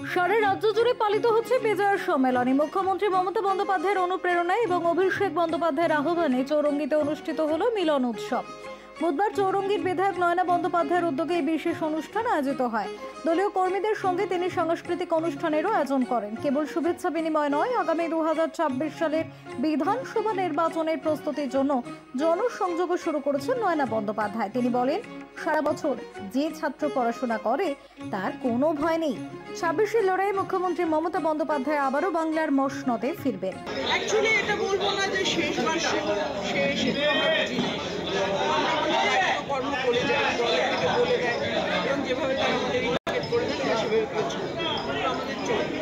সারা রাজ্য জুড়ে পালিত হচ্ছে বিজয়া সম্মেলনী। মুখ্যমন্ত্রী মমতা বন্দ্যোপাধ্যায়ের অনুপ্রেরণায় এবং অভিষেক বন্দ্যোপাধ্যায়ের আহ্বানে চৌরঙ্গিতে অনুষ্ঠিত হলো মিলন উৎসব। বুধবার চৌরঙ্গীর বিধায়ক নয়না বন্দ্যোপাধ্যায়ের উদ্যোগে এই বিশেষ অনুষ্ঠান আয়োজিত হয়। দলীয় কর্মীদের সঙ্গে তিনি সাংস্কৃতিক অনুষ্ঠানেরও আয়োজন করেন। কেবল শুভেচ্ছা বিনিময় নয়, আগামী 2026 সালের বিধানসভা নির্বাচনের প্রস্তুতির জন্য জনসংযোগও শুরু করেছেন নয়না বন্দ্যোপাধ্যায়। তিনি বলেন, সারা বছর যে ছাত্র পড়াশোনা করে তার কোনো ভয় নেই। 26-এর লড়াইয়ে মুখ্যমন্ত্রী মমতা বন্দ্যোপাধ্যায় আবারও বাংলার মসনদে ফিরবেন। অ্যাকচুয়ালি এটা বলবো না যে শেষ মাসে শেষ কর্ম করে যায়, দলের থেকে বলে দেয় এবং যেভাবে তারা আমাদের ইন্ডিকেট করে দেয় সেভাবে আমাদের চলবে।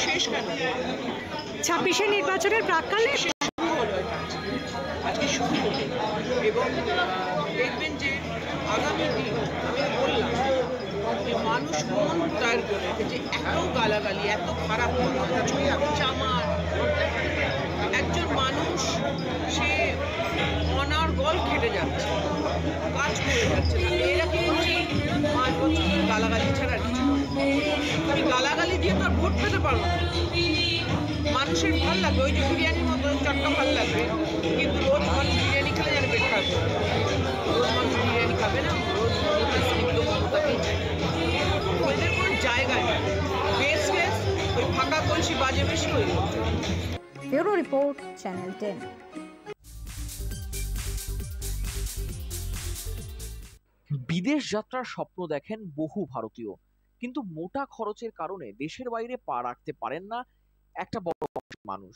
শেষ কেন 26-এর নির্বাচনের প্রাক্কালে শুরু হলো, আজকে শুরু হলো এবং দেখবেন যে আগামী দিন আমি বললাম যে মানুষ মন তৈরি করে রেখেছে। এত গালাগালি, এত খারাপ চামার, একজন মানুষ সে অনার্গল খেটে যাচ্ছে, কাজ করে যাচ্ছে না। এরা কি 5 বছর গালাগালি ছাড়া কিছু আমি গালাগালি দিয়ে তো আর ভোট পেতে পারবো না। মানুষের ভাল লাগবে, ওই যে বিরিয়ানির মতো চটকা ভাল লাগবে, কিন্তু রোজ মানুষ বিরিয়ানি খেলে যেন পেট খারাপ হবে। রোজ মানুষ বিরিয়ানি খাবে না, রোজ স্নিগ্ধ মমতাকেই চাই। ওদের কোনো জায়গায় বেশ ওই ফাঁকা কলসি বাজে বেশি হয়ে যাচ্ছে। Bureau report, channel 10। বিদেশ যাত্রার স্বপ্ন দেখেন বহু ভারতীয়, কিন্তু মোটা খরচের কারণে দেশের বাইরে পা রাখতে পারেন না একটা বড় অংশের মানুষ।